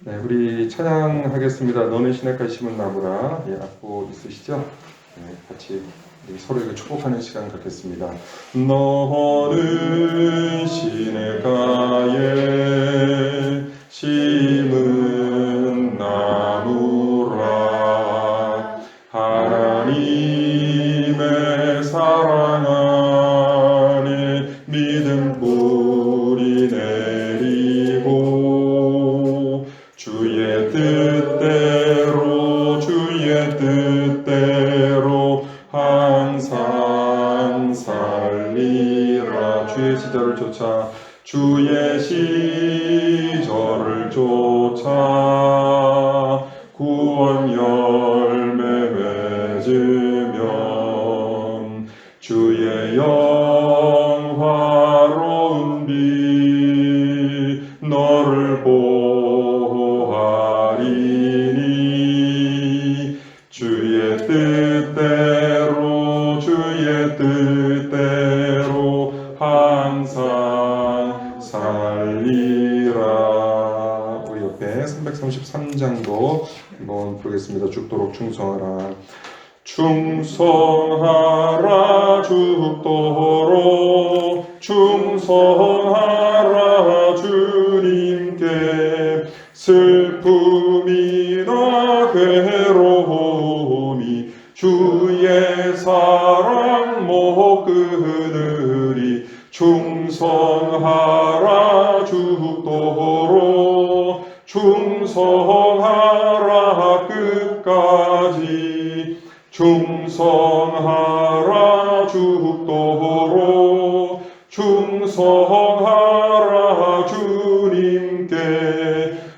네, 우리 찬양하겠습니다. 너는 시냇가에 심은 나무라. 예, 악보 있으시죠? 네, 같이 우리 서로에게 축복하는 시간 갖겠습니다. 너는 시냇가에 심은 나무라. 하나님의 사랑 안에 믿음 뿌리 내리고 주의 뜻대로 항상 살리라. 주의 시절을 쫓아 구원 열매 맺으면 주의 영화로운 빛 너를 보호하리니 주의 뜻대로 항상 살리라. 우리 옆에 333장도 한번 부르겠습니다. 죽도록 충성하라. 충성하라 죽도록 충성하라 주님께 슬픔이나 괴로움이 주의 사랑 못 끊으리. 충성하라 죽도록 충성하라 끝까지 충성하라 죽도록 충성하라 주님께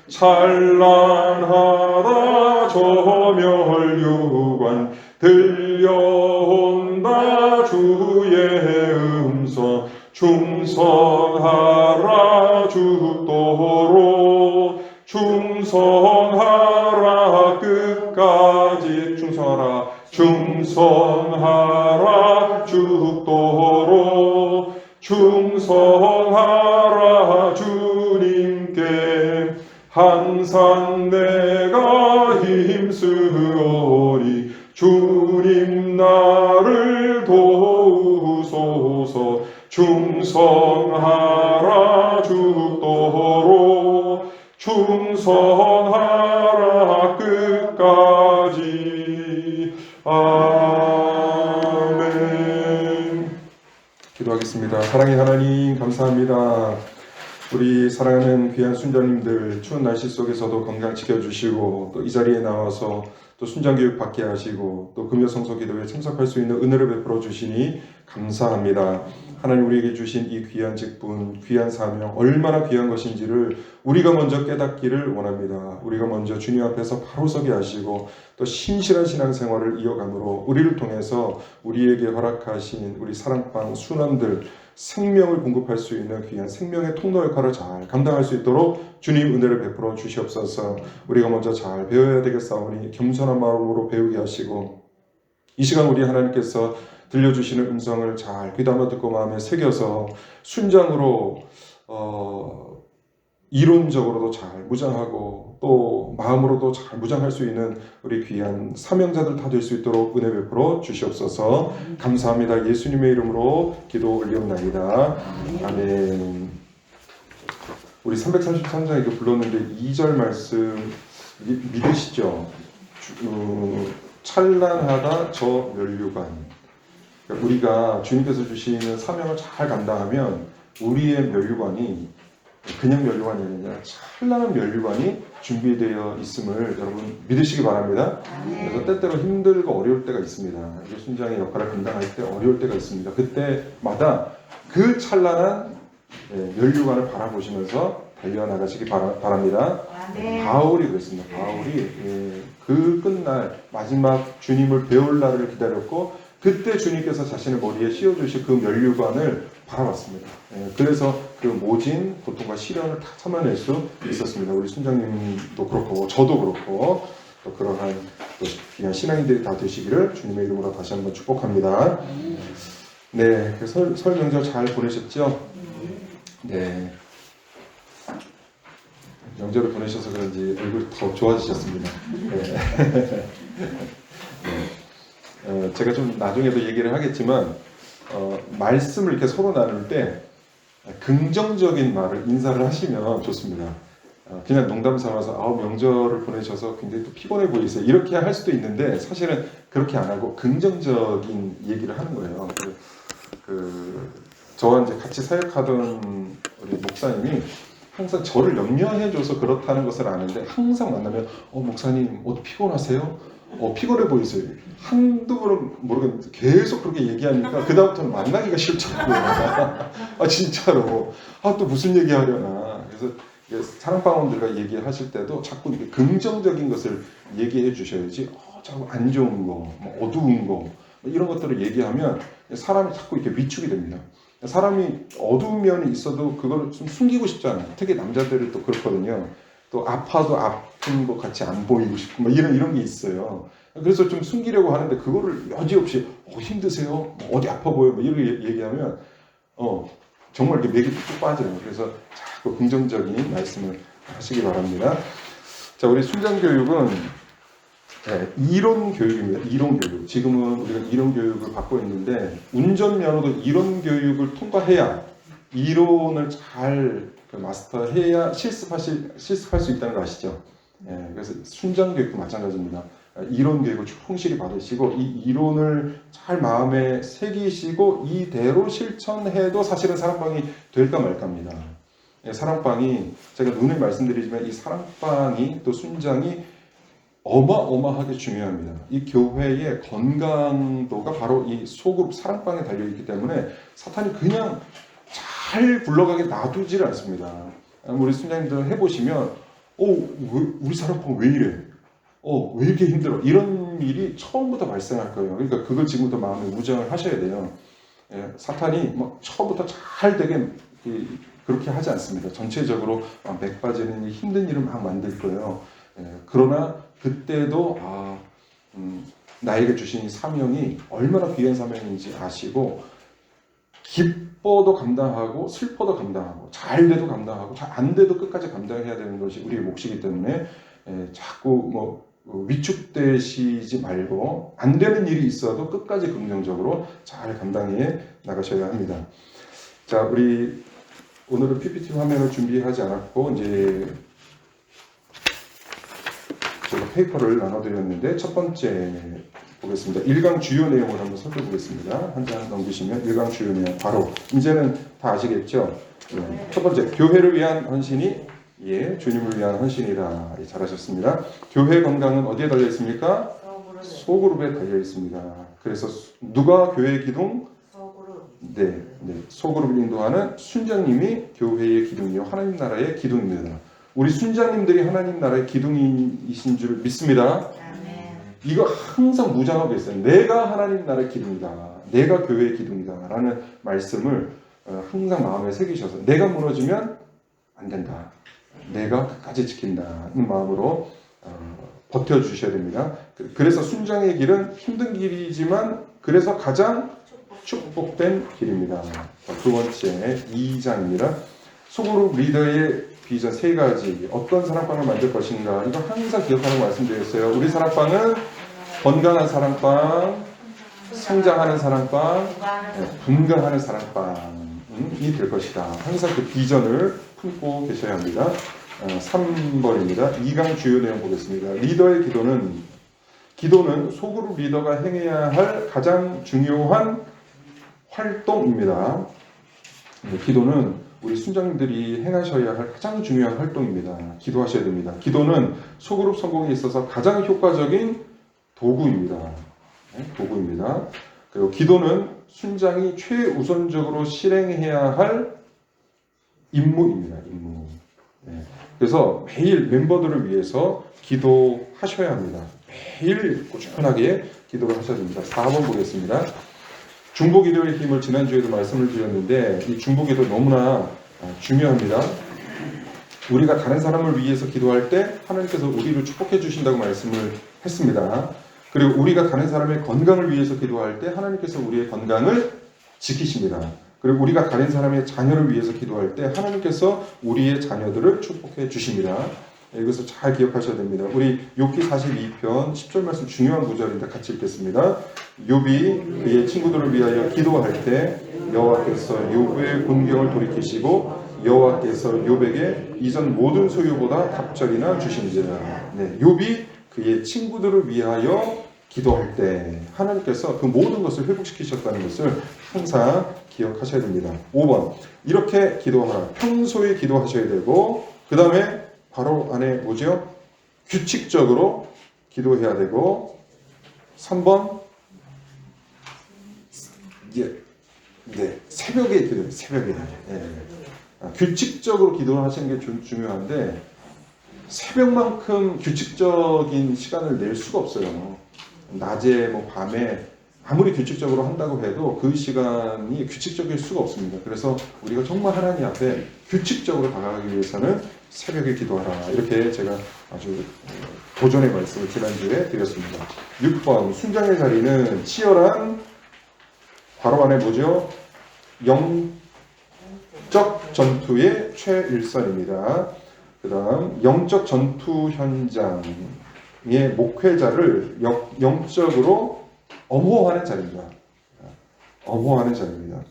찬란하다 저 멸류관 들려온다 주의 음성 충성하라 죽도록 충성하라 끝까지 충성하라 죽도록 충성하라 주님께 항상 내가 힘쓰오니 주님 나를 도우소서. 충성하라 죽도록 충성하라 끝까지. 아멘. 기도하겠습니다. 사랑의 하나님 감사합니다. 우리 사랑하는 귀한 순자님들 추운 날씨 속에서도 건강 지켜주시고 또 이 자리에 나와서 또 순장교육 받게 하시고 또 금요성서 기도에 참석할 수 있는 은혜를 베풀어 주시니 감사합니다. 하나님 우리에게 주신 이 귀한 직분, 귀한 사명 얼마나 귀한 것인지를 우리가 먼저 깨닫기를 원합니다. 우리가 먼저 주님 앞에서 바로 서게 하시고 또 신실한 신앙생활을 이어감으로 우리를 통해서 우리에게 허락하신 우리 사랑방 순원들 생명을 공급할 수 있는 귀한 생명의 통로 역할을 잘 감당할 수 있도록 주님 은혜를 베풀어 주시옵소서. 우리가 먼저 잘 배워야 되겠사오니 겸손한 마음으로 배우게 하시고 이 시간 우리 하나님께서 들려주시는 음성을 잘 귀담아 듣고 마음에 새겨서 순장으로 이론적으로도 잘 무장하고 또 마음으로도 잘 무장할 수 있는 우리 귀한 사명자들 다 될 수 있도록 은혜 베풀어 주시옵소서. 감사합니다. 예수님의 이름으로 기도 올리옵나이다. 아멘. 우리 333장 이거 불렀는데 2절 말씀 믿으시죠? 찬란하다 저 멸류관. 그러니까 우리가 주님께서 주시는 사명을 잘 감당하면 우리의 멸류관이 그냥 멸류관이 아니라 찬란한 멸류관이 준비되어 있음을 여러분 믿으시기 바랍니다. 그래서 때때로 힘들고 어려울 때가 있습니다. 순장의 역할을 감당할 때 어려울 때가 있습니다. 그때마다 그 찬란한 멸류관을 바라보시면서 달려나가시기 바랍니다. 바울이 그랬습니다. 바울이 그 끝날 마지막 주님을 배울 날을 기다렸고 그때 주님께서 자신의 머리에 씌워주실 그 멸류관을 바라봤습니다. 그래서 그 모진 고통과 시련을 다 참아낼 수 있었습니다. 우리 순장님도 그렇고 저도 그렇고 또 그러한 또 귀한 신앙인들이 다 되시기를 주님의 이름으로 다시 한번 축복합니다. 네, 설 명절 잘 보내셨죠? 네. 명절을 보내셔서 그런지 얼굴이 더 좋아지셨습니다. 네. 네. 제가 좀 나중에도 얘기를 하겠지만 말씀을 이렇게 서로 나눌 때 긍정적인 말을 인사를 하시면 좋습니다. 그냥 농담 삼아서 명절을 보내셔서 굉장히 또 피곤해 보이세요. 이렇게 할 수도 있는데 사실은 그렇게 안 하고 긍정적인 얘기를 하는 거예요. 저와 이제 같이 사역하던 우리 목사님이 항상 저를 염려해줘서 그렇다는 것을 아는데 항상 만나면 목사님 어디 피곤하세요? 피곤해 보이세요. 한두 번은 모르겠는데 계속 그렇게 얘기하니까 그 다음부터는 만나기가 싫더라고요. 진짜로 또 무슨 얘기 하려나. 그래서 사랑방원들과 얘기하실 때도 자꾸 이렇게 긍정적인 것을 얘기해 주셔야지 자꾸 안 좋은 거, 어두운 거 이런 것들을 얘기하면 사람이 자꾸 이렇게 위축이 됩니다. 사람이 어두운 면이 있어도 그걸 좀 숨기고 싶잖아요. 특히 남자들은 또 그렇거든요. 또 아파도 아픈 것 같이 안 보이고 싶고 이런 게 있어요. 그래서 좀 숨기려고 하는데 그거를 여지없이 힘드세요? 어디 아파 보여? 이렇게 얘기하면 정말 이렇게 맥이 뚝뚝 빠져요. 그래서 자꾸 긍정적인 말씀을 하시기 바랍니다. 자, 우리 순장교육은 이론 교육입니다. 이론 교육. 지금은 우리가 이론 교육을 받고 있는데 운전면허도 이론 교육을 통과해야 이론을 잘 마스터해야 실습할 수 있다는 거 아시죠? 그래서 순장 교육도 마찬가지입니다. 이론 교육을 충실히 받으시고 이 이론을 잘 마음에 새기시고 이대로 실천해도 사실은 사랑방이 될까 말까입니다. 사랑방이 제가 누누이 말씀드리지만 이 사랑방이 또 순장이 어마어마하게 중요합니다. 이 교회의 건강도가 바로 이 소그룹 사랑방에 달려있기 때문에 사탄이 그냥 잘 굴러가게 놔두지를 않습니다. 우리 순장님들 해보시면 우리 사랑방 왜 이래? 왜 이렇게 힘들어? 이런 일이 처음부터 발생할 거예요. 그러니까 그걸 지금부터 마음에 무장을 하셔야 돼요. 사탄이 처음부터 잘 되게 그렇게 하지 않습니다. 전체적으로 맥 빠지는 힘든 일을 막 만들 거예요. 그러나 그때도 나에게 주신 이 사명이 얼마나 귀한 사명인지 아시고 기뻐도 감당하고 슬퍼도 감당하고 잘 돼도 감당하고 잘 안 돼도 끝까지 감당해야 되는 것이 우리의 몫이기 때문에 자꾸 위축되시지 말고 안 되는 일이 있어도 끝까지 긍정적으로 잘 감당해 나가셔야 합니다. 자, 우리 오늘은 PPT 화면을 준비하지 않았고 이제 제가 페이퍼를 나눠드렸는데 첫 번째 보겠습니다. 1강 주요 내용을 한번 살펴보겠습니다. 한 장 넘기시면 1강 주요 내용 바로 이제는 다 아시겠죠? 첫 번째 교회를 위한 헌신이 주님을 위한 헌신이다. 잘하셨습니다. 교회 건강은 어디에 달려 있습니까? 소그룹에 달려 있습니다. 그래서 누가 교회의 기둥? 소그룹. 소그룹을 인도하는 순장님이 교회의 기둥이요 하나님 나라의 기둥입니다. 우리 순장님들이 하나님 나라의 기둥이신 줄 믿습니다. 이거 항상 무장하고 있어요. 내가 하나님 나라의 기둥이다. 내가 교회의 기둥이다. 라는 말씀을 항상 마음에 새기셔서 내가 무너지면 안 된다. 내가 끝까지 지킨다는 마음으로 버텨주셔야 됩니다. 그래서 순장의 길은 힘든 길이지만 그래서 가장 축복된 길입니다. 두 번째 2장입니다. 소그룹 리더의 비전 3가지. 어떤 사랑방을 만들 것인가. 이거 항상 기억하는 말씀드렸어요. 우리 사랑방은 건강한 사랑방, 성장하는 사랑방, 분가하는 사랑방이 될 것이다. 항상 그 비전을 품고 계셔야 합니다. 3번입니다. 2강 주요 내용 보겠습니다. 리더의 기도는 소그룹 리더가 행해야 할 가장 중요한 활동입니다. 기도는 우리 순장님들이 행하셔야 할 가장 중요한 활동입니다. 기도하셔야 됩니다. 기도는 소그룹 성공에 있어서 가장 효과적인 도구입니다. 그리고 기도는 순장이 최우선적으로 실행해야 할 임무입니다. 그래서 매일 멤버들을 위해서 기도하셔야 합니다. 매일 꾸준하게 기도를 하셔야 됩니다. 4번 보겠습니다. 중보기도의 힘을 지난주에도 말씀을 드렸는데 이 중보기도 너무나 중요합니다. 우리가 다른 사람을 위해서 기도할 때 하나님께서 우리를 축복해 주신다고 말씀을 했습니다. 그리고 우리가 다른 사람의 건강을 위해서 기도할 때 하나님께서 우리의 건강을 지키십니다. 그리고 우리가 다른 사람의 자녀를 위해서 기도할 때 하나님께서 우리의 자녀들을 축복해 주십니다. 이것을 잘 기억하셔야 됩니다. 우리 욥기 42편 10절 말씀 중요한 구절인데 같이 읽겠습니다. 욥이 그의 친구들을 위하여 기도할 때 여호와께서 욥의 곤경을 돌이키시고 여호와께서 욥에게 이전 모든 소유보다 갑절이나 주시니라. 네, 욥이 그의 친구들을 위하여 기도할 때 하나님께서 그 모든 것을 회복시키셨다는 것을 항상 기억하셔야 됩니다. 5번 이렇게 기도하라. 평소에 기도하셔야 되고 그 다음에 바로 안에 뭐죠? 규칙적으로 기도해야 되고 3번 새벽에 기도해요. 새벽에 규칙적으로 기도를 하시는 게 중요한데 새벽만큼 규칙적인 시간을 낼 수가 없어요. 낮에 뭐 밤에 아무리 규칙적으로 한다고 해도 그 시간이 규칙적일 수가 없습니다. 그래서 우리가 정말 하나님 앞에 규칙적으로 다가가기 위해서는 새벽에 기도하라. 이렇게 제가 아주 도전의 말씀을 지난주에 드렸습니다. 6번 순장의 자리는 치열한 괄호 안에 뭐죠? 영적 전투의 최일선입니다. 그 다음 영적 전투 현장의 목회자를 영적으로 엄호하는 자리입니다. 엄호하는 자리입니다.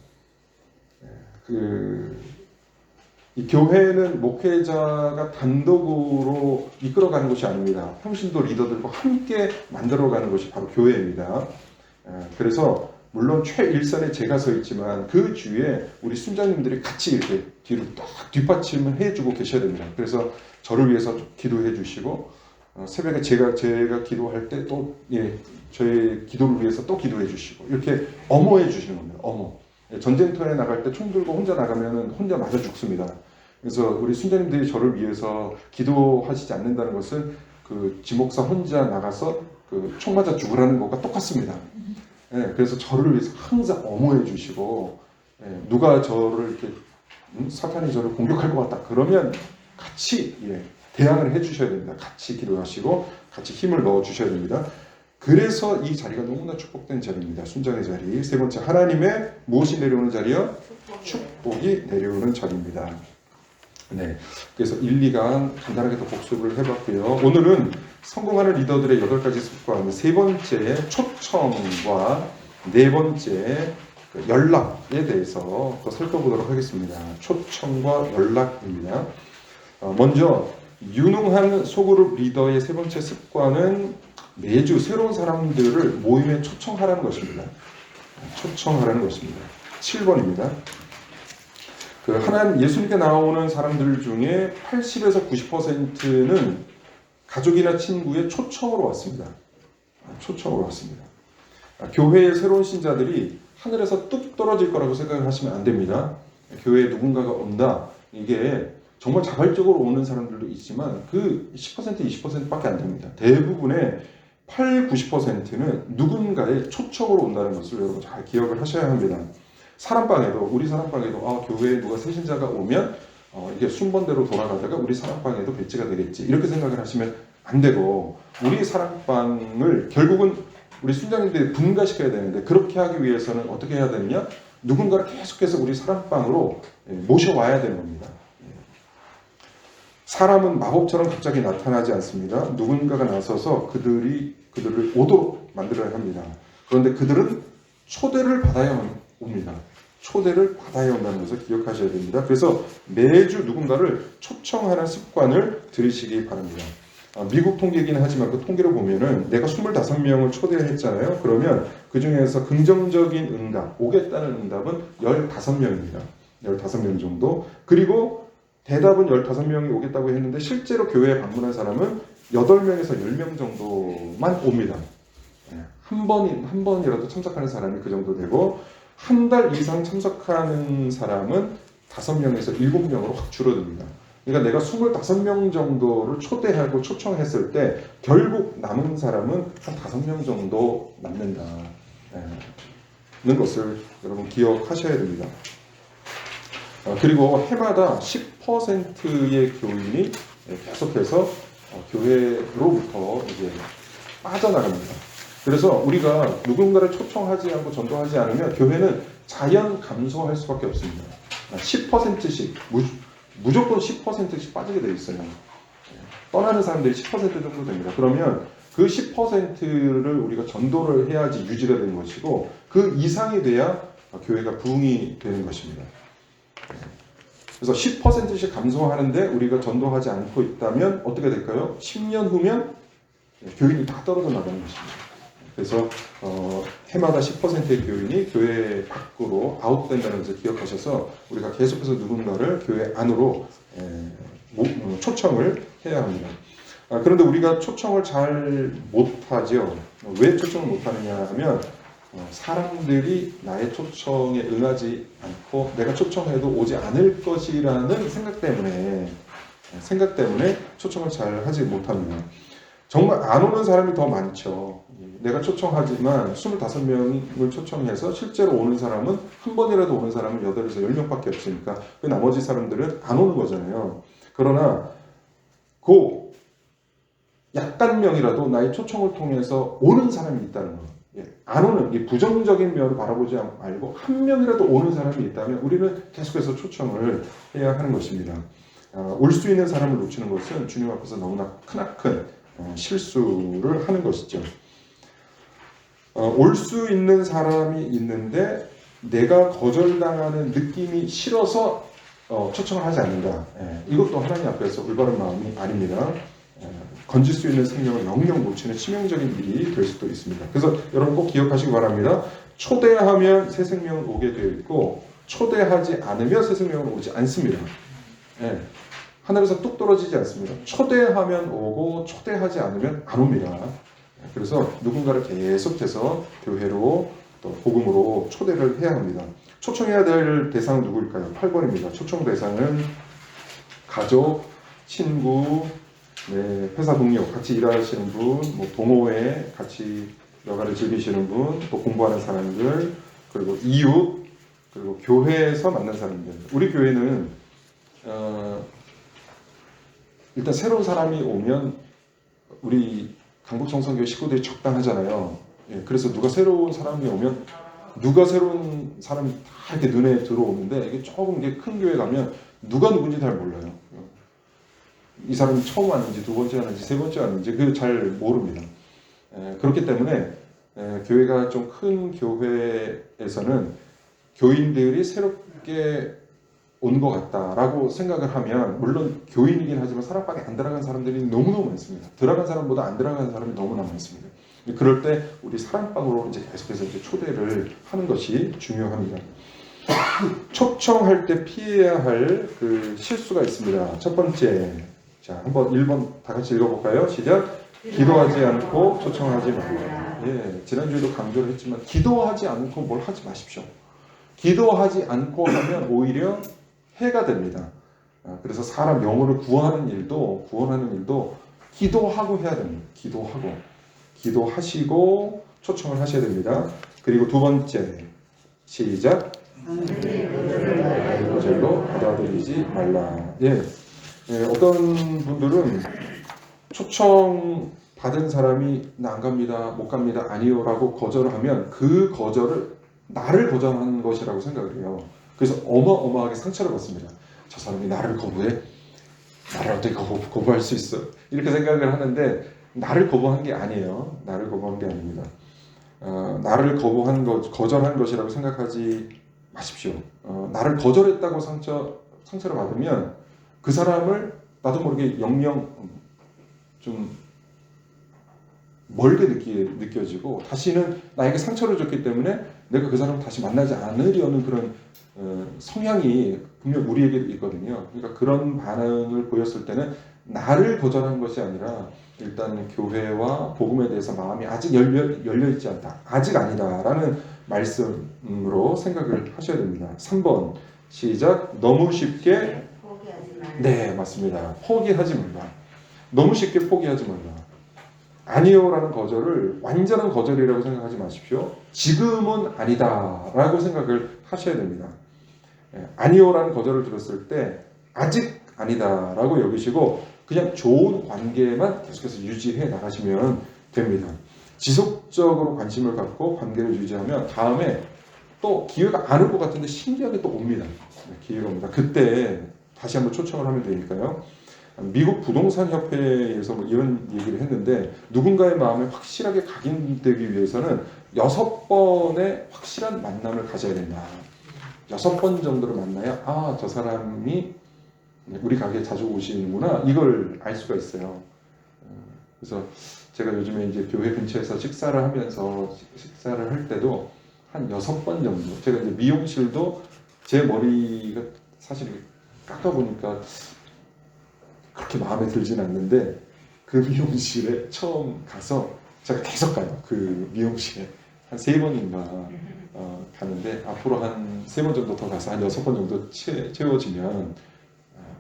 이 교회는 목회자가 단독으로 이끌어가는 것이 아닙니다. 평신도 리더들과 함께 만들어가는 것이 바로 교회입니다. 그래서 물론 최일선에 제가 서 있지만 그 주위에 우리 순장님들이 같이 이렇게 뒤로 딱 뒷받침을 해주고 계셔야 됩니다. 그래서 저를 위해서 기도해 주시고 새벽에 제가 기도할 때 또 저의 기도를 위해서 또 기도해 주시고 이렇게 엄호해 주시는 겁니다. 엄호. 전쟁터에 나갈 때 총 들고 혼자 나가면 혼자 맞아 죽습니다. 그래서 우리 순장님들이 저를 위해서 기도하시지 않는다는 것은 그 지목사 혼자 나가서 그 총 맞아 죽으라는 것과 똑같습니다. 그래서 저를 위해서 항상 엄호해 주시고 누가 저를 이렇게 사탄이 저를 공격할 것 같다 그러면 같이 대항을 해 주셔야 됩니다. 같이 기도하시고 같이 힘을 넣어 주셔야 됩니다. 그래서 이 자리가 너무나 축복된 자리입니다. 순장의 자리. 세 번째, 하나님의 무엇이 내려오는 자리요? 축복이 내려오는 자리입니다. 네, 그래서 1, 2강 간단하게 더 복습을 해봤고요. 오늘은 성공하는 리더들의 8가지 습관, 세 번째 초청과 네 번째 연락에 대해서 더 살펴보도록 하겠습니다. 초청과 연락입니다. 먼저 유능한 소그룹 리더의 세 번째 습관은 매주 새로운 사람들을 모임에 초청하라는 것입니다. 초청하라는 것입니다. 7번입니다. 예수님께 나오는 사람들 중에 80에서 90%는 가족이나 친구의 초청으로 왔습니다. 초청으로 왔습니다. 교회의 새로운 신자들이 하늘에서 뚝 떨어질 거라고 생각을 하시면 안 됩니다. 교회에 누군가가 온다. 이게 정말 자발적으로 오는 사람들도 있지만 그 10%, 20%밖에 안 됩니다. 대부분의 8, 90%는 누군가의 초청으로 온다는 것을 여러분 잘 기억을 하셔야 합니다. 우리 사람방에도 교회에 누가 새 신자가 오면 이게 순번대로 돌아가다가 우리 사람방에도 배치가 되겠지 이렇게 생각을 하시면 안 되고 우리 사람방을 결국은 우리 순장님들이 분가시켜야 되는데 그렇게 하기 위해서는 어떻게 해야 되느냐? 누군가를 계속해서 우리 사람방으로 모셔와야 되는 겁니다. 사람은 마법처럼 갑자기 나타나지 않습니다. 누군가가 나서서 그들을 오도록 만들어야 합니다. 그런데 그들은 초대를 받아야 옵니다. 초대를 받아야 온다는 것을 기억하셔야 됩니다. 그래서 매주 누군가를 초청하는 습관을 들이시기 바랍니다. 미국 통계이긴 하지만 그 통계를 보면은 내가 25명을 초대를 했잖아요. 그러면 그 중에서 긍정적인 응답, 오겠다는 응답은 15명입니다. 15명 정도. 그리고 대답은 15명이 오겠다고 했는데 실제로 교회에 방문한 사람은 8명에서 10명 정도만 옵니다. 한 번이라도 참석하는 사람이 그 정도 되고 한 달 이상 참석하는 사람은 5명에서 7명으로 확 줄어듭니다. 그러니까 내가 25명 정도를 초대하고 초청했을 때 결국 남은 사람은 한 5명 정도 남는다는 것을 여러분 기억하셔야 됩니다. 그리고 해마다 10%의 교인이 계속해서 교회로부터 이제 빠져나갑니다. 그래서 우리가 누군가를 초청하지 않고 전도하지 않으면 교회는 자연 감소할 수밖에 없습니다. 10%씩 무조건 10%씩 빠지게 되어 있어요. 떠나는 사람들이 10% 정도 됩니다. 그러면 그 10%를 우리가 전도를 해야지 유지가 되는 것이고 그 이상이 돼야 교회가 부흥이 되는 것입니다. 그래서 10%씩 감소하는데 우리가 전도하지 않고 있다면 어떻게 될까요? 10년 후면 교인이 다 떨어져 나가는 것입니다. 그래서 해마다 10%의 교인이 교회 밖으로 아웃된다는 것을 기억하셔서 우리가 계속해서 누군가를 교회 안으로 초청을 해야 합니다. 그런데 우리가 초청을 잘 못하죠. 왜 초청을 못하느냐 하면 사람들이 나의 초청에 응하지 않고 내가 초청해도 오지 않을 것이라는 생각 때문에 초청을 잘 하지 못합니다. 정말 안 오는 사람이 더 많죠. 내가 초청하지만 25명을 초청해서 실제로 오는 사람은 한 번이라도 오는 사람은 8에서 10명밖에 없으니까 그 나머지 사람들은 안 오는 거잖아요. 그러나 그 약간 명이라도 나의 초청을 통해서 오는 사람이 있다는 거. 안 오는, 이 부정적인 면을 바라보지 말고 한 명이라도 오는 사람이 있다면 우리는 계속해서 초청을 해야 하는 것입니다. 올 수 있는 사람을 놓치는 것은 주님 앞에서 너무나 크나큰 실수를 하는 것이죠. 올 수 있는 사람이 있는데 내가 거절당하는 느낌이 싫어서 초청을 하지 않는다. 이것도 하나님 앞에서 올바른 마음이 아닙니다. 건질 수 있는 생명을 영영 놓치는 치명적인 일이 될 수도 있습니다. 그래서 여러분 꼭 기억하시기 바랍니다. 초대하면 새 생명은 오게 되어 있고 초대하지 않으면 새 생명은 오지 않습니다. 하늘에서 뚝 떨어지지 않습니다. 초대하면 오고 초대하지 않으면 안 옵니다. 그래서 누군가를 계속해서 교회로 또 복음으로 초대를 해야 합니다. 초청해야 될 대상은 누구일까요? 8번입니다. 초청 대상은 가족, 친구, 회사 동료, 같이 일하시는 분, 동호회 같이 여가를 즐기시는 분, 또 공부하는 사람들, 그리고 이웃, 그리고 교회에서 만난 사람들. 우리 교회는 일단 새로운 사람이 오면 우리 강북청성교회 식구들이 적당하잖아요. 그래서 누가 새로운 사람이 오면 누가 새로운 사람이 다 이렇게 눈에 들어오는데 이게 조금 이게 큰 교회 가면 누가 누군지 잘 몰라요. 이 사람이 처음 왔는지 두 번째 왔는지 세 번째 왔는지 그걸 잘 모릅니다. 그렇기 때문에 교회가 좀 큰 교회에서는 교인들이 새롭게 온 것 같다라고 생각을 하면 물론 교인이긴 하지만 사람밖에 안 들어간 사람들이 너무너무 많습니다. 들어간 사람보다 안 들어간 사람이 너무나 많습니다. 그럴 때 우리 사랑방으로 이제 계속해서 이제 초대를 하는 것이 중요합니다. 초청할 때 피해야 할 그 실수가 있습니다. 첫 번째, 자 한번 1번 다 같이 읽어볼까요? 시작. 기도하지 않고 초청하지 말라. 지난주에도 강조를 했지만 기도하지 않고 뭘 하지 마십시오. 기도하지 않고 하면 오히려 해가 됩니다. 그래서 사람 영혼을 구원하는 일도 기도하고 해야 됩니다. 기도하시고 초청을 하셔야 됩니다. 그리고 두 번째, 시작. 거절로 받아들이지 말라. 어떤 분들은 초청 받은 사람이 나 안 갑니다, 못 갑니다, 아니요라고 거절을 하면 그 거절을 나를 거절하는 것이라고 생각을 해요. 그래서 어마어마하게 상처를 받습니다. 저 사람이 나를 거부해? 나를 어떻게 거부할 수 있어? 이렇게 생각을 하는데 나를 거부한 게 아니에요. 나를 거부한 게 아닙니다. 나를 거절한 것이라고 생각하지 마십시오. 나를 거절했다고 상처를 받으면 그 사람을 나도 모르게 영영 좀 멀게 느껴지고 다시는 나에게 상처를 줬기 때문에 내가 그 사람을 다시 만나지 않으려는 그런 성향이 분명 우리에게 있거든요. 그러니까 그런 반응을 보였을 때는 나를 거절한 것이 아니라 일단 교회와 복음에 대해서 마음이 아직 열려있지 않다. 아직 아니다라는 말씀으로 생각을 하셔야 됩니다. 3번 시작. 너무 쉽게 포기하지 말라. 네, 맞습니다. 포기하지 말라. 너무 쉽게 포기하지 말라. 아니요라는 거절을 완전한 거절이라고 생각하지 마십시오. 지금은 아니다라고 생각을 하셔야 됩니다. 아니요라는 거절을 들었을 때 아직 아니다라고 여기시고 그냥 좋은 관계만 계속해서 유지해 나가시면 됩니다. 지속적으로 관심을 갖고 관계를 유지하면 다음에 또 기회가 안 올 것 같은데 신기하게 또 옵니다. 기회가 옵니다. 그때 다시 한번 초청을 하면 되니까요. 미국 부동산 협회에서 뭐 이런 얘기를 했는데 누군가의 마음에 확실하게 각인되기 위해서는 6번의 확실한 만남을 가져야 된다. 6번 정도를 만나야 저 사람이 우리 가게에 자주 오시는구나 이걸 알 수가 있어요. 그래서 제가 요즘에 이제 교회 근처에서 식사를 하면서 식사를 할 때도 한 6번 정도 제가 이제 미용실도 제 머리가 사실 깎아보니까 그렇게 마음에 들진 않는데 그 미용실에 처음 가서 제가 계속 가요. 그 미용실에 한 3번인가 가는데 앞으로 한 3번 정도 더 가서 한 6번 정도 채워지면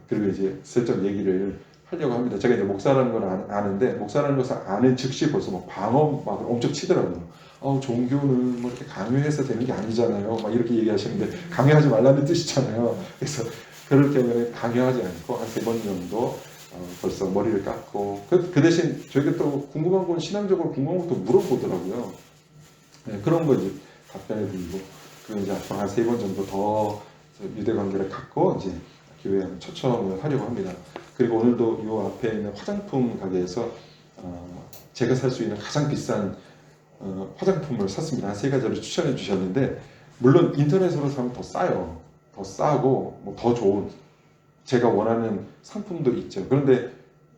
그리고 이제 슬쩍 얘기를 하려고 합니다. 제가 이제 목사라는 건 아는데 목사라는 것을 아는 즉시 벌써 뭐 방언 막 엄청 치더라고요. 종교는 뭐 이렇게 강요해서 되는 게 아니잖아요. 막 이렇게 얘기하시는데 강요하지 말라는 뜻이잖아요. 그래서 그럴 경우에 강요하지 않고 한 3번 정도 벌써 머리를 깎고 그 대신 저희가 또 궁금한 건 신앙적으로 궁금한 것도 물어보더라고요. 네, 그런 거 이제 답변해 드리고 그리고 이제 앞으로 한 3번 정도 더 유대 관계를 갖고 이제 교회에 초청을 하려고 합니다. 그리고 오늘도 이 앞에 있는 화장품 가게에서 제가 살 수 있는 가장 비싼 화장품을 샀습니다. 한 3가지를 추천해 주셨는데 물론 인터넷으로 사면 더 싸요. 더 싸고 뭐 더 좋은 제가 원하는 상품도 있죠. 그런데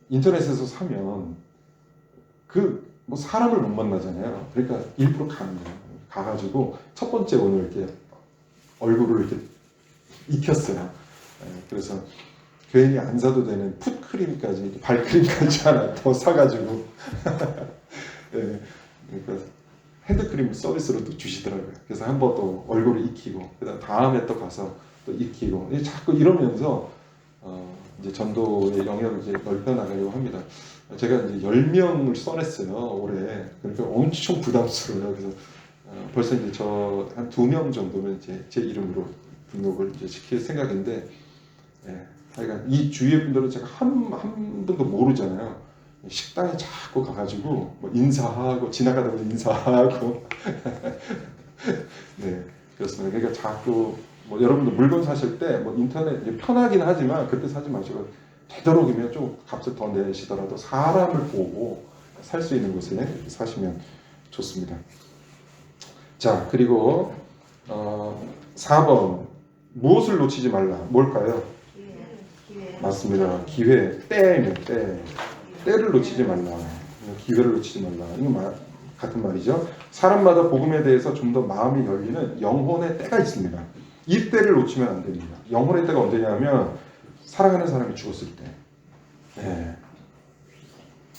인터넷에서 사면 뭐 사람을 못 만나잖아요. 그러니까 일부러 가는 거예요. 가가지고 첫 번째 오늘 이렇게 얼굴을 이렇게 익혔어요. 그래서 괜히 안 사도 되는 풋크림까지 발크림까지 하나 더 사가지고 네, 그러니까 핸드크림 서비스로도 주시더라고요. 그래서 한 번 또 얼굴을 익히고 그다음 다음에 또 가서 또 익히고 자꾸 이러면서 이제 전도의 영역을 이제 넓혀 나가려고 합니다. 제가 이제 10명을 써냈어요 올해. 그러니까 엄청 부담스러워요. 그래서 벌써 이제 저 한 2명 정도는 이제 제 이름으로 등록을 이제 시킬 생각인데, 하여간 이 주위의 분들은 제가 한 분도 모르잖아요. 식당에 자꾸 가가지고 뭐 인사하고 지나가다 보면 인사하고 네 그렇습니다. 그러니까 자꾸 뭐 여러분들 물건 사실 때 뭐 인터넷 편하긴 하지만 그때 사지 마시고 되도록이면 좀 값을 더 내시더라도 사람을 보고 살 수 있는 곳에 사시면 좋습니다. 자 그리고 4번 무엇을 놓치지 말라. 뭘까요? 기회. 맞습니다. 기회, 때를 놓치지 말라. 기회를 놓치지 말라. 이거 같은 말이죠. 사람마다 복음에 대해서 좀 더 마음이 열리는 영혼의 때가 있습니다. 이 때를 놓치면 안 됩니다. 영혼의 때가 언제냐면 사랑하는 사람이 죽었을 때. 네.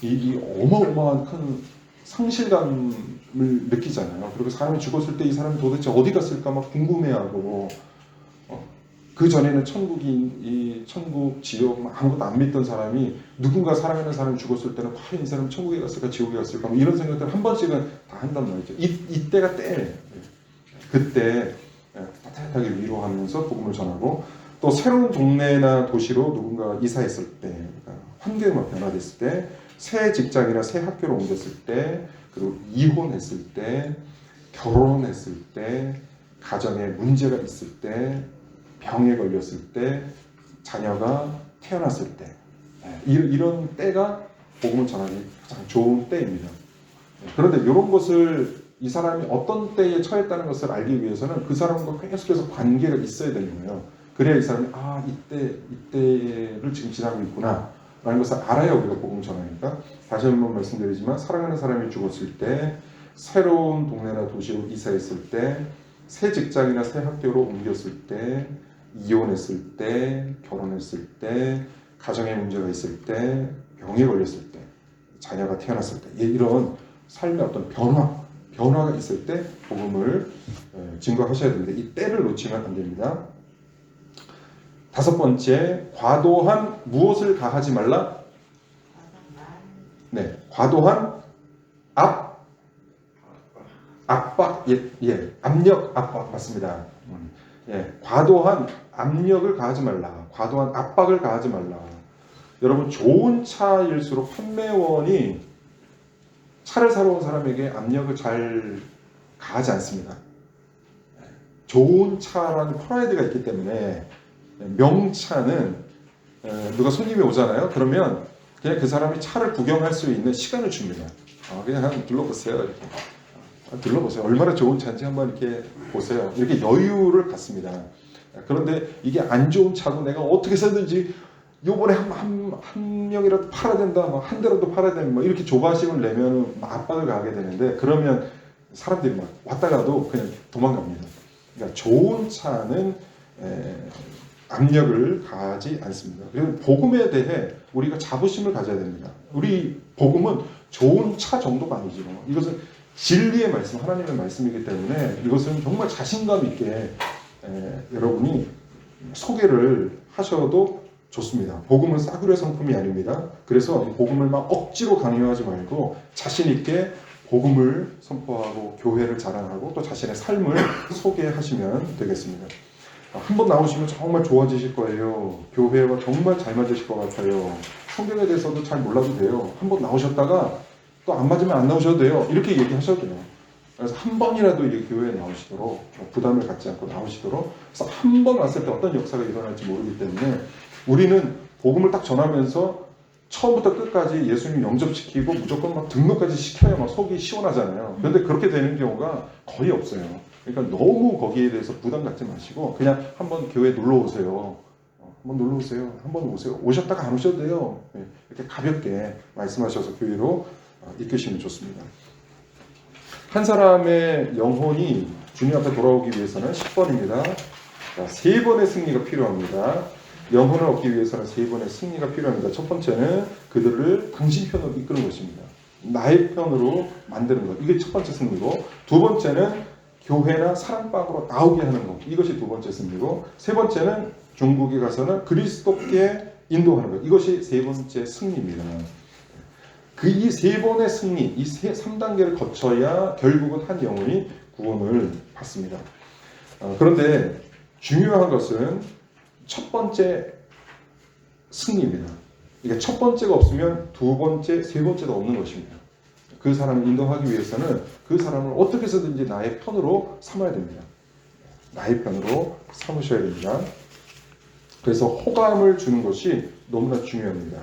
이 어마어마한 큰 상실감을 느끼잖아요. 그리고 사람이 죽었을 때 이 사람이 도대체 어디 갔을까 막 궁금해하고 그 전에는 천국, 지옥 아무것도 안 믿던 사람이 누군가 사랑하는 사람이 죽었을 때는 과연 이 사람 천국에 갔을까 지옥에 갔을까 뭐 이런 생각들 한 번씩은 다 한단 말이죠. 이때가 때예요. 그때 따뜻하게 위로하면서 복음을 전하고 또 새로운 동네나 도시로 누군가 이사했을 때 그러니까 환경이 변화됐을 때 새 직장이나 새 학교로 옮겼을 때 그리고 이혼했을 때 결혼했을 때 가정에 문제가 있을 때 병에 걸렸을 때 자녀가 태어났을 때 이런 때가 복음을 전하기 가장 좋은 때입니다. 그런데 이런 것을 이 사람이 어떤 때에 처했다는 것을 알기 위해서는 그 사람과 계속해서 관계가 있어야 되는 거예요. 그래야 이 사람이 이때를 지금 지나고 있구나 라는 것을 알아야 우리가 복음을 전하니까 다시 한번 말씀드리지만 사랑하는 사람이 죽었을 때 새로운 동네나 도시로 이사했을 때 새 직장이나 새 학교로 옮겼을 때 이혼했을 때 결혼했을 때 가정에 문제가 있을 때 병에 걸렸을 때 자녀가 태어났을 때 이런 삶의 어떤 변화가 있을 때 복음을 증거하셔야 되는데 이 때를 놓치면 안 됩니다. 5번째, 과도한 무엇을 가하지 말라? 네, 과도한 압박, 압력, 압박 맞습니다. 과도한 압력을 가하지 말라. 과도한 압박을 가하지 말라. 여러분 좋은 차일수록 판매원이 차를 사러 온 사람에게 압력을 잘 가하지 않습니다. 좋은 차라는 프라이드가 있기 때문에 명차는 누가 손님이 오잖아요. 그러면 그냥 그 사람이 차를 구경할 수 있는 시간을 줍니다. 그냥 한번 둘러보세요. 이렇게. 둘러보세요. 얼마나 좋은 차인지 한번 이렇게 보세요. 이렇게 여유를 갖습니다. 그런데 이게 안 좋은 차도 내가 어떻게 해서든지 요번에 한 명이라도 팔아야 된다, 한 대라도 팔아야 된다, 뭐 이렇게 조바심을 내면 압박을 가게 되는데, 그러면 사람들이 막 왔다 가도 그냥 도망갑니다. 그러니까 좋은 차는 압력을 가하지 않습니다. 그리고 복음에 대해 우리가 자부심을 가져야 됩니다. 우리 복음은 좋은 차 정도가 아니죠. 이것은 진리의 말씀, 하나님의 말씀이기 때문에 이것은 정말 자신감 있게 여러분이 소개를 하셔도 좋습니다. 복음은 싸구려 상품이 아닙니다. 그래서 복음을 막 억지로 강요하지 말고 자신 있게 복음을 선포하고 교회를 자랑하고 또 자신의 삶을 소개하시면 되겠습니다. 한번 나오시면 정말 좋아지실 거예요. 교회와 정말 잘 맞으실 것 같아요. 성경에 대해서도 잘 몰라도 돼요. 한번 나오셨다가 또 안 맞으면 안 나오셔도 돼요. 이렇게 얘기하셔도 돼요. 그래서 한 번이라도 이렇게 교회에 나오시도록 부담을 갖지 않고 나오시도록. 그래서 한 번 왔을 때 어떤 역사가 일어날지 모르기 때문에 우리는 복음을 딱 전하면서 처음부터 끝까지 예수님 영접시키고 무조건 막 등록까지 시켜야 막 속이 시원하잖아요. 그런데 그렇게 되는 경우가 거의 없어요. 그러니까 너무 거기에 대해서 부담 갖지 마시고 그냥 한번 교회 놀러 오세요. 한번 놀러 오세요. 한번 오세요. 오셨다가 안 오셔도 돼요. 이렇게 가볍게 말씀하셔서 교회로 이끄시면 좋습니다. 한 사람의 영혼이 주님 앞에 돌아오기 위해서는 10번입니다. 자, 3번의 승리가 필요합니다. 영혼을 얻기 위해서는 3번의 승리가 필요합니다. 첫 번째는 그들을 당신 편으로 이끄는 것입니다. 나의 편으로 만드는 것. 이게 첫 번째 승리고, 두 번째는 교회나 사랑방으로 나오게 하는 것. 이것이 두 번째 승리고, 세 번째는 중국에 가서는 그리스도께 인도하는 것. 이것이 세 번째 승리입니다. 이 세 번의 승리, 이 3단계를 거쳐야 결국은 한 영혼이 구원을 받습니다. 그런데 중요한 것은 첫 번째 승리입니다. 그러니까 첫 번째가 없으면 두 번째, 세 번째도 없는 것입니다. 그 사람을 인도하기 위해서는 그 사람을 어떻게 해서든지 나의 편으로 삼아야 됩니다. 나의 편으로 삼으셔야 됩니다. 그래서 호감을 주는 것이 너무나 중요합니다.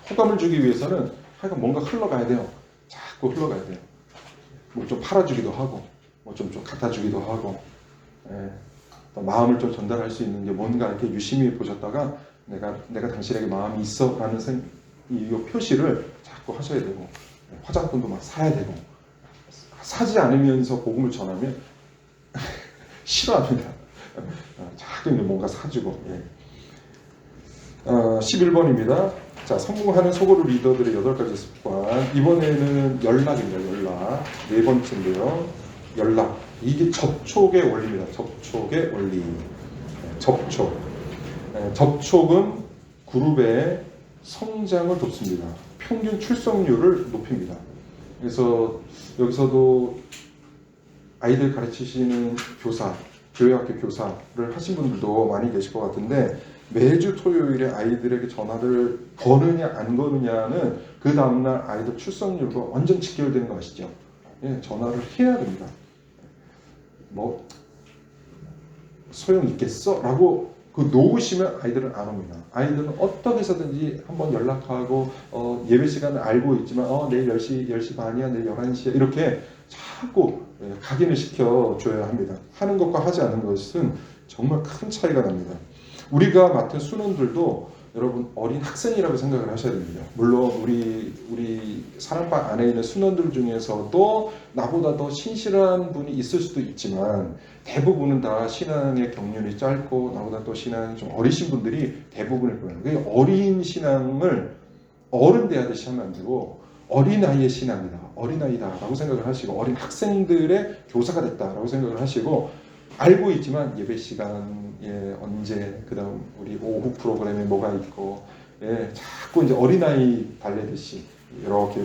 호감을 주기 위해서는 하여간 뭔가 흘러가야 돼요. 자꾸 흘러가야 돼요. 뭐 좀 팔아주기도 하고, 뭐 좀 갖다주기도 하고, 또 마음을 좀 전달할 수 있는 게 뭔가 이렇게 유심히 보셨다가 내가 당신에게 마음이 있어라는 이 표시를 자꾸 하셔야 되고, 화장품도 막 사야 되고, 사지 않으면서 복음을 전하면 싫어합니다. 자꾸 뭔가 사주고. 11번입니다. 자, 성공하는 소그룹 리더들의 8가지 습관. 이번에는 연락입니다. 연락. 네 번째인데요. 연락. 이게 접촉의 원리입니다. 접촉의 원리. 접촉. 접촉은 그룹의 성장을 돕습니다. 평균 출석률을 높입니다. 그래서 여기서도 아이들 가르치시는 교사, 교회학교 교사를 하신 분들도 많이 계실 것 같은데, 매주 토요일에 아이들에게 전화를 거느냐 안 거느냐는 그 다음날 아이들 출석률과 완전 직결되는 거 아시죠? 전화를 해야 됩니다. 뭐 소용 있겠어? 라고 놓으시면 아이들은 안 옵니다. 아이들은 어떻게 해서든지 한번 연락하고 예배 시간을 알고 있지만 내일 10시 반이야, 내일 11시야 이렇게 자꾸 각인을 시켜줘야 합니다. 하는 것과 하지 않는 것은 정말 큰 차이가 납니다. 우리가 맡은 순원들도 여러분 어린 학생이라고 생각을 하셔야 됩니다. 물론 우리 사랑방 안에 있는 순원들 중에서도 나보다 더 신실한 분이 있을 수도 있지만 대부분은 다 신앙의 경륜이 짧고 나보다 또 신앙이 좀 어리신 분들이 대부분일 거예요. 그러니까 어린 신앙을 어른 대하듯이 하면 안 되고 어린아이의 신앙이다, 어린아이다 라고 생각을 하시고 어린 학생들의 교사가 됐다라고 생각을 하시고 알고 있지만 예배 시간에 언제 그다음 우리 오후 프로그램에 뭐가 있고 자꾸 이제 어린아이 달래듯이 이렇게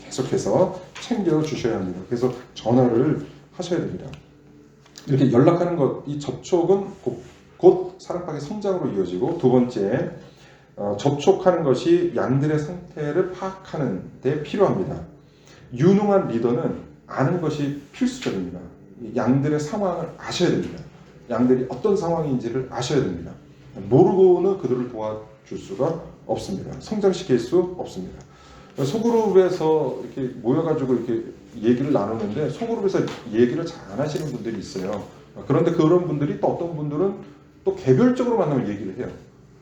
계속해서 챙겨 주셔야 합니다. 그래서 전화를 하셔야 됩니다. 이렇게 연락하는 것, 이 접촉은 곧 사랑방의 성장으로 이어지고, 두 번째 접촉하는 것이 양들의 상태를 파악하는 데 필요합니다. 유능한 리더는 아는 것이 필수적입니다. 양들의 상황을 아셔야 됩니다. 양들이 어떤 상황인지를 아셔야 됩니다. 모르고는 그들을 도와줄 수가 없습니다. 성장시킬 수 없습니다. 소그룹에서 이렇게 모여가지고 이렇게 얘기를 나누는데 소그룹에서 얘기를 잘 안 하시는 분들이 있어요. 그런데 그런 분들이 또 어떤 분들은 또 개별적으로 만나면 얘기를 해요.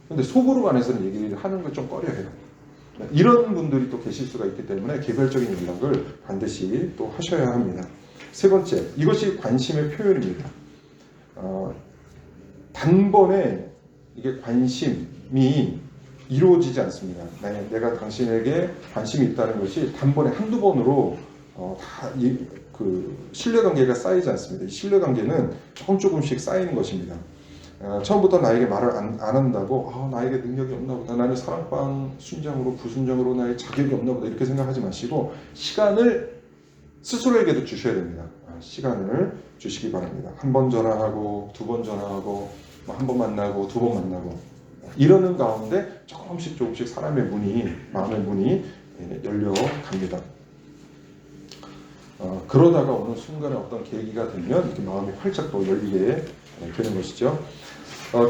근데 소그룹 안에서는 얘기를 하는 걸 좀 꺼려해요. 이런 분들이 또 계실 수가 있기 때문에 개별적인 연락을 반드시 또 하셔야 합니다. 세 번째, 이것이 관심의 표현입니다. 단번에 이게 관심이 이루어지지 않습니다. 내가 당신에게 관심이 있다는 것이 단번에 한두 번으로 그 신뢰관계가 쌓이지 않습니다. 이 신뢰관계는 조금씩 쌓이는 것입니다. 처음부터 나에게 말을 안 한다고 나에게 능력이 없나 보다, 나는 사랑방 순장으로 부순장으로 나의 자격이 없나 보다 이렇게 생각하지 마시고 시간을 스스로에게도 주셔야 됩니다. 시간을 주시기 바랍니다. 한 번 전화하고 두 번 전화하고 한 번 만나고 두 번 만나고 이러는 가운데 조금씩 사람의 문이, 마음의 문이 열려갑니다. 그러다가 어느 순간에 어떤 계기가 되면 이렇게 마음이 활짝 또 열리게 되는 것이죠.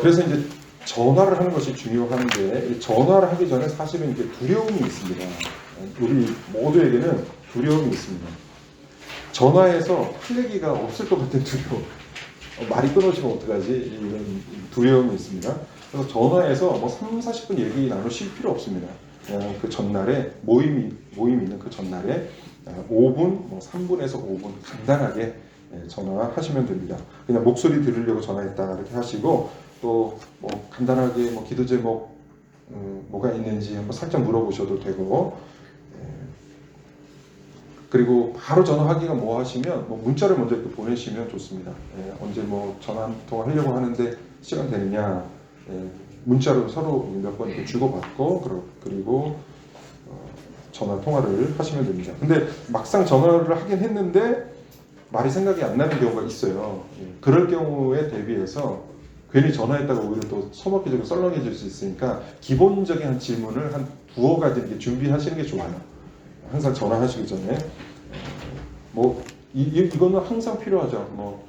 그래서 이제 전화를 하는 것이 중요한데 전화를 하기 전에 사실은 이제 두려움이 있습니다. 우리 모두에게는 두려움이 있습니다. 전화에서 할 얘기가 없을 것 같은 두려움. 말이 끊어지면 어떡하지? 이런 두려움이 있습니다. 그래서 전화에서 뭐 3, 40분 얘기 나누실 필요 없습니다. 그냥 그 전날에 모임이 있는 그 전날에 5분, 뭐 3분에서 5분 간단하게 전화하시면 됩니다. 그냥 목소리 들으려고 전화했다 이렇게 하시고 또 뭐 간단하게 뭐 기도 제목 뭐가 있는지 한번 살짝 물어보셔도 되고 그리고 바로 전화하기가 뭐 하시면 뭐 문자를 먼저 이렇게 보내시면 좋습니다. 언제 뭐 전화 한 통화 하려고 하는데 시간 되느냐 문자로 서로 몇 번 이렇게 주고받고 그리고 전화 통화를 하시면 됩니다. 근데 막상 전화를 하긴 했는데 말이 생각이 안 나는 경우가 있어요. 그럴 경우에 대비해서 괜히 전화했다가 오히려 또 서먹해지고 썰렁해질 수 있으니까 기본적인 한 질문을 한 두어 가지 이렇게 준비하시는 게 좋아요. 항상 전화하시기 전에 뭐 이거는 항상 필요하죠. 뭐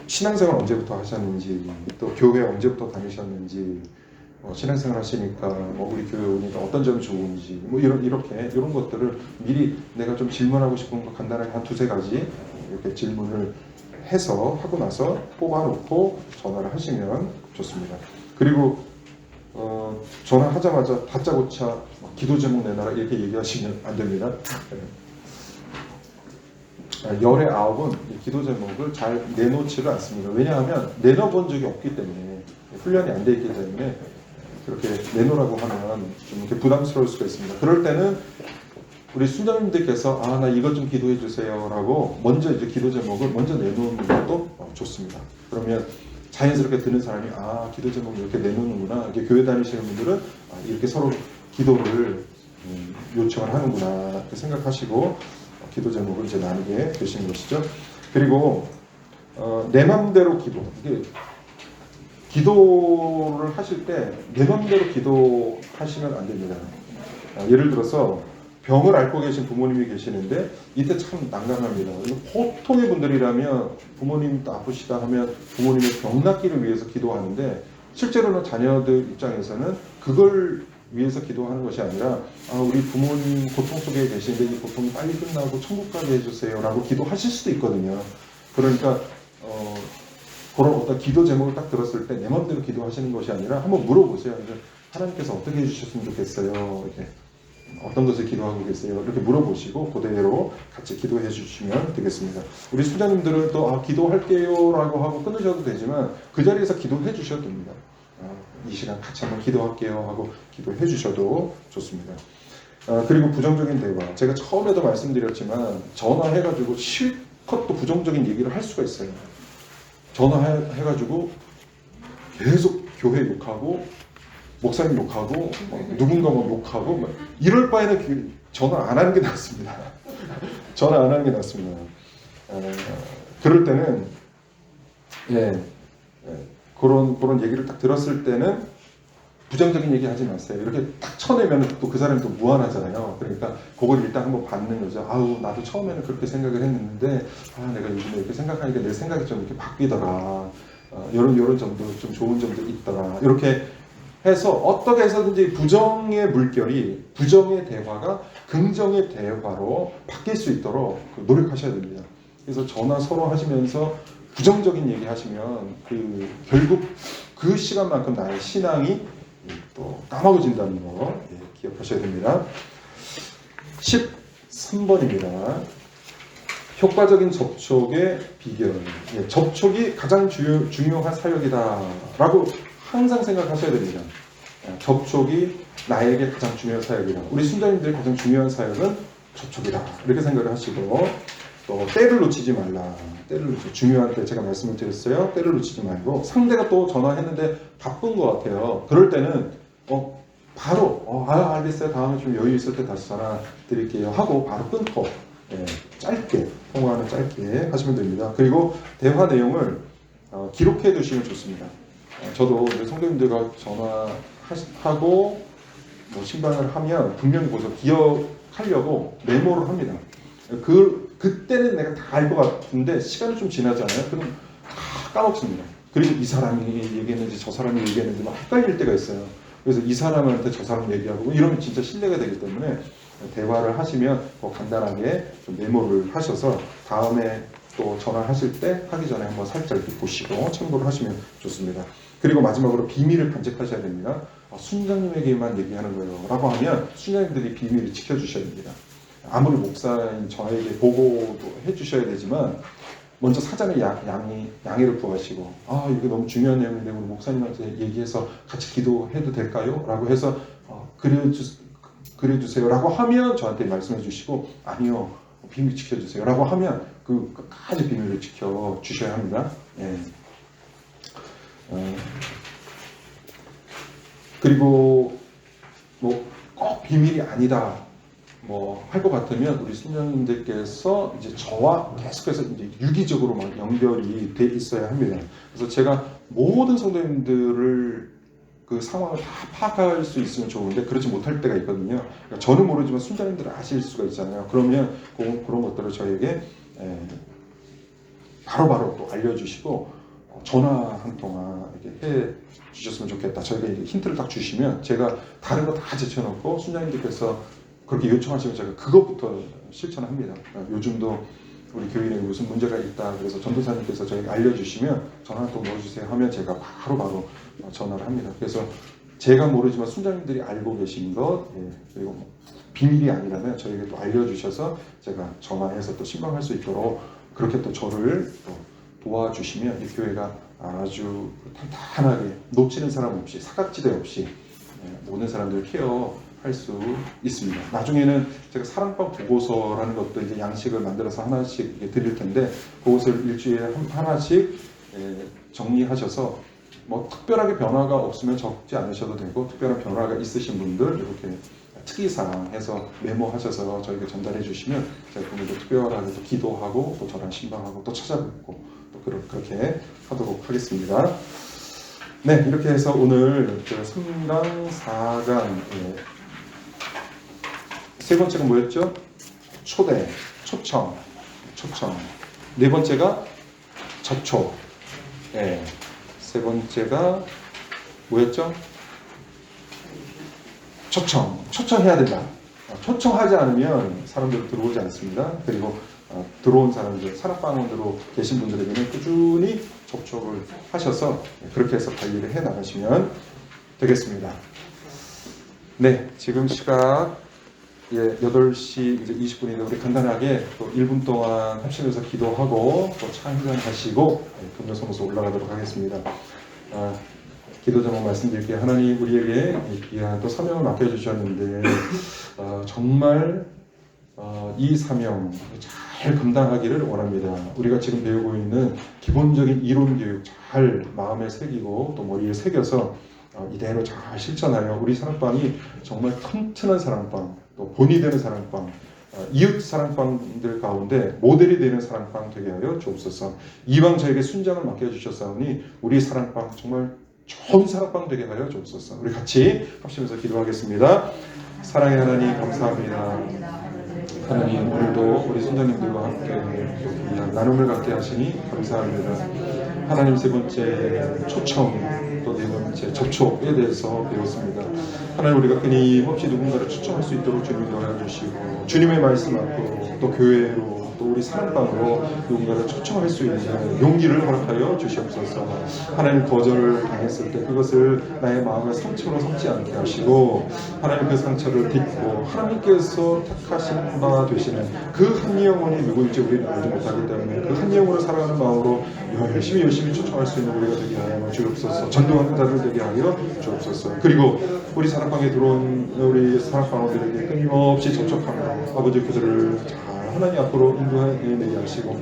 신앙생활 언제부터 하셨는지, 또 교회 언제부터 다니셨는지, 신앙생활 하시니까 뭐 우리 교회 오니까 어떤 점이 좋은지, 뭐 이런 것들을 미리 내가 좀 질문하고 싶은 거 간단하게 한 두세 가지 이렇게 질문을 해서 하고 나서 뽑아놓고 전화를 하시면 좋습니다. 그리고 전화하자마자 다짜고짜 기도 제목 내놔라 이렇게 얘기하시면 안 됩니다. 열의 9은 기도 제목을 잘 내놓지를 않습니다. 왜냐하면 내놓은 적이 없기 때문에 훈련이 안 돼 있기 때문에 그렇게 내놓으라고 하면 좀 이렇게 부담스러울 수가 있습니다. 그럴 때는 우리 순장님들께서 나 이것 좀 기도해 주세요라고 먼저 이제 기도 제목을 먼저 내놓는 것도 좋습니다. 그러면 자연스럽게 듣는 사람이 기도 제목 이렇게 내놓는구나. 이렇게 교회 다니시는 분들은 이렇게 서로 기도를 요청을 하는구나 이렇게 생각하시고 기도 제목을 이제 나누게 되시는 것이죠. 그리고 내 맘대로 기도. 이게 기도를 하실 때 내 맘대로 기도하시면 안 됩니다. 예를 들어서 병을 앓고 계신 부모님이 계시는데 이때 참 난감합니다. 보통의 분들이라면 부모님 아프시다 하면 부모님의 병 낫기를 위해서 기도하는데 실제로는 자녀들 입장에서는 그걸 위해서 기도하는 것이 아니라 우리 부모님 고통 속에 계신데 이 고통이 빨리 끝나고 천국 가게 해주세요 라고 기도하실 수도 있거든요. 그러니까 그런 어떤 기도 제목을 딱 들었을 때 내 마음대로 기도하시는 것이 아니라 한번 물어보세요. 하나님께서 어떻게 해주셨으면 좋겠어요. 이렇게 어떤 것을 기도하고 계세요. 이렇게 물어보시고 그대로 같이 기도해 주시면 되겠습니다. 우리 수장님들은 또 기도할게요 라고 하고 끊으셔도 되지만 그 자리에서 기도해 주셔도 됩니다. 이 시간 같이 한번 기도할게요 하고 기도해 주셔도 좋습니다. 그리고 부정적인 대화. 제가 처음에도 말씀드렸지만 전화해가지고 실컷 또 부정적인 얘기를 할 수가 있어요. 전화해가지고 계속 교회 욕하고 목사님 욕하고 누군가 욕하고 이럴 바에는 전화 안 하는 게 낫습니다. 전화 안 하는 게 낫습니다. 그럴 때는 그런 얘기를 딱 들었을 때는 부정적인 얘기 하지 마세요. 이렇게 딱 쳐내면 또 그 사람이 또 무안하잖아요. 그러니까 그걸 일단 한번 받는 거죠. 아우, 나도 처음에는 그렇게 생각을 했는데, 내가 요즘에 이렇게 생각하니까 내 생각이 좀 이렇게 바뀌더라. 요런 점도 좀 좋은 점도 있더라. 이렇게 해서 어떻게 해서든지 부정의 물결이, 부정의 대화가 긍정의 대화로 바뀔 수 있도록 노력하셔야 됩니다. 그래서 전화 서로 하시면서 부정적인 얘기 하시면 결국 그 시간만큼 나의 신앙이 또 까먹어진다는 거 기억하셔야 됩니다. 13번입니다. 효과적인 접촉의 비결. 접촉이 가장 중요한 사역이다 라고 항상 생각하셔야 됩니다. 접촉이 나에게 가장 중요한 사역이다. 우리 순자님들의 가장 중요한 사역은 접촉이다. 이렇게 생각을 하시고, 또 때를 놓치지 말라. 중요한 때 제가 말씀을 드렸어요. 때를 놓치지 말고, 상대가 또 전화했는데 바쁜 것 같아요. 그럴 때는 바로 알겠어요. 다음에 좀 여유 있을 때 다시 전화 드릴게요 하고 바로 끊고, 짧게, 통화는 짧게 하시면 됩니다. 그리고 대화 내용을 기록해 두시면 좋습니다. 저도 성도님들과 전화하고 신방을 하면 분명히 거기서 기억하려고 메모를 합니다. 그때는 내가 다 알 것 같은데 시간이 좀 지나잖아요. 그럼 다 까먹습니다. 그리고 이 사람이 얘기했는지 저 사람이 얘기했는지 막 헷갈릴 때가 있어요. 그래서 이 사람한테 저 사람 얘기하고 이러면 진짜 신뢰가 되기 때문에 대화를 하시면 간단하게 좀 메모를 하셔서 다음에 또 전화하실 때 하기 전에 한번 살짝 이렇게 보시고 참고를 하시면 좋습니다. 그리고 마지막으로 비밀을 간직하셔야 됩니다. 순장님에게만 얘기하는 거예요 라고 하면 순장님들이 비밀을 지켜주셔야 됩니다. 아무리 목사인 저에게 보고도 해주셔야 되지만 먼저 사전에 양해를 구하시고 이게 너무 중요한 내용인데 우리 목사님한테 얘기해서 같이 기도해도 될까요? 라고 해서 그래주세요 라고 하면 저한테 말씀해 주시고 아니요 비밀 지켜주세요 라고 하면 끝까지 비밀을 지켜주셔야 합니다. 그리고 꼭 비밀이 아니다 할 것 같으면 우리 신령님들께서 이제 저와 계속해서 이제 유기적으로 연결이 돼 있어야 합니다. 그래서 제가 모든 성도님들을 그 상황을 다 파악할 수 있으면 좋은데 그렇지 못할 때가 있거든요. 그러니까 저는 모르지만 순자님들은 아실 수가 있잖아요. 그러면 그런 것들을 저에게 바로바로 또 알려주시고 전화 한 통화 이렇게 해 주셨으면 좋겠다. 저희가 이제 힌트를 딱 주시면 제가 다른 거 다 제쳐놓고 순자님들께서 그렇게 요청하시면 제가 그것부터 실천합니다. 요즘도 우리 교인에 무슨 문제가 있다. 그래서 전도사님께서 저에게 알려주시면 전화 또 넣어주세요 하면 제가 바로 전화를 합니다. 그래서 제가 모르지만 순장님들이 알고 계신 것 그리고 비밀이 아니라면 저에게 또 알려주셔서 제가 전화해서 또 신방할 수 있도록 그렇게 또 저를 또 도와주시면 이 교회가 아주 탄탄하게 놓치는 사람 없이 사각지대 없이 모든 사람들을 케어할 수 있습니다. 나중에는 제가 사랑방 보고서라는 것도 이제 양식을 만들어서 하나씩 드릴 텐데 그것을 일주일에 하나씩 정리하셔서 특별하게 변화가 없으면 적지 않으셔도 되고 특별한 변화가 있으신 분들 이렇게 특이사항 해서 메모하셔서 저에게 전달해 주시면 제가 그분도 특별하게 또 기도하고 또 저랑 신방하고 또 찾아뵙고 또 그렇게 하도록 하겠습니다. 네, 이렇게 해서 오늘 3강, 4강 세 번째가 뭐였죠? 초대, 초청. 네 번째가 접촉. 세 번째가 뭐였죠? 초청해야 된다. 초청하지 않으면 사람들이 들어오지 않습니다. 그리고 들어온 사람들, 산업방언으로 계신 분들에게는 꾸준히 접촉을 하셔서 그렇게 해서 관리를 해 나가시면 되겠습니다. 네, 지금 시각 8시 이제 20분인데 우리 간단하게 또 1분 동안 합심해서 기도하고 또 차 한잔 하시고 금요성소 올라가도록 하겠습니다. 기도 제목 말씀드릴게요. 하나님 우리에게 귀한 또 사명을 맡겨주셨는데 정말 이 사명 잘 감당하기를 원합니다. 우리가 지금 배우고 있는 기본적인 이론 교육 잘 마음에 새기고 또 머리에 새겨서 이대로 잘 실천하여 우리 사랑방이 정말 튼튼한 사랑방, 또 본이 되는 사랑방, 이웃 사랑방들 가운데 모델이 되는 사랑방 되게 하여 주옵소서. 이왕 저에게 순장을 맡겨주셨사오니 우리 사랑방 정말 좋은 사랑방 되게 하여 주옵소서. 우리 같이 합심해서 기도하겠습니다. 사랑의 하나님 감사합니다. 하나님 오늘도 우리 선자님들과 함께 귀한 나눔을 갖게 하시니 감사합니다. 하나님 세 번째 초청 또 네 번째 접촉에 대해서 배웠습니다. 하나님 우리가 끊임없이 누군가를 초청할 수 있도록 주님 도와주시고 주님의 말씀 앞으로 또 교회로 또 우리 사랑방으로 누군가를 초청할 수 있는 용기를 허락하여 주시옵소서. 하나님 거절을 당했을 때 그것을 나의 마음의 상처로 삼지 않게 하시고 하나님 그 상처를 딛고 하나님께서 택하신 바 되시는 그 한 영혼이 누구일지 우리는 알지 못하기 때문에 그 한 영혼을 사랑하는 마음으로 열심히 초청할 수 있는 우리가 되게 하여 주옵소서. 전도하는 자들 되게 하여 주옵소서. 그리고 우리 사랑방에 들어온 우리 사랑방원들에게 끊임없이 접촉하며 아버지 그들을 잘 하나님 앞으로 인도해내게 하시고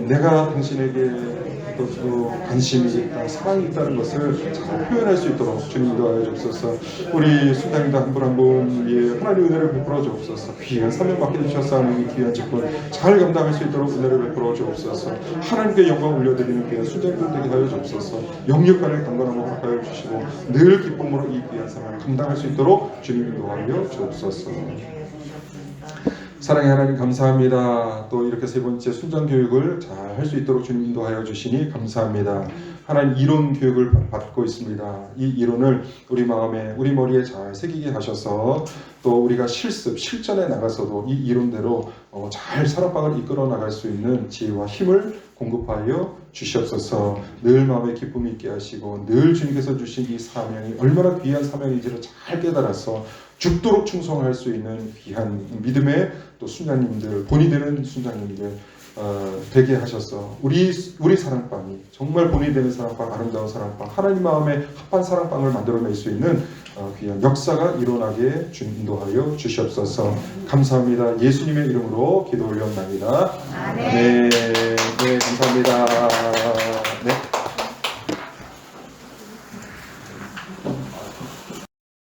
내가 당신에게 또 관심이 있다, 사랑이 있다는 것을 잘 표현할 수 있도록 주님 인도하여 주옵소서. 우리 순장님도 한 분 한 분 위에 하나님 은혜를 베풀어 주옵소서. 귀한 사명 받게 주셨사오니 이 귀한 직분 잘 감당할 수 있도록 은혜를 베풀어 주옵소서. 하나님께 영광 올려드리는 귀한 순장님들 되게 하여 주옵소서. 영육간을 강건하고 허락하여 주시고 늘 기쁨으로 이 귀한 사명을 감당할 수 있도록 주님 인도하여 주옵소서. 사랑의 하나님 감사합니다. 또 이렇게 세 번째 순장 교육을 잘 할 수 있도록 주님 인도하여 주시니 감사합니다. 하나님 이론 교육을 받고 있습니다. 이 이론을 우리 마음에 우리 머리에 잘 새기게 하셔서 또 우리가 실전에 나가서도 이 이론대로 잘 사랑방을 이끌어 나갈 수 있는 지혜와 힘을 공급하여 주시옵소서. 늘 마음에 기쁨이 있게 하시고 늘 주님께서 주신 이 사명이 얼마나 귀한 사명인지를 잘 깨달아서 죽도록 충성할 수 있는 귀한 믿음의 또 순장님들, 본이 되는 순장님들 되게 하셔서 우리 사랑방이 정말 본이 되는 사랑방, 아름다운 사랑방, 하나님 마음에 합한 사랑방을 만들어낼 수 있는 귀한 역사가 일어나게 인도하여 주시옵소서. 감사합니다. 예수님의 이름으로 기도 올려옵나이다. 아멘. 네, 감사합니다.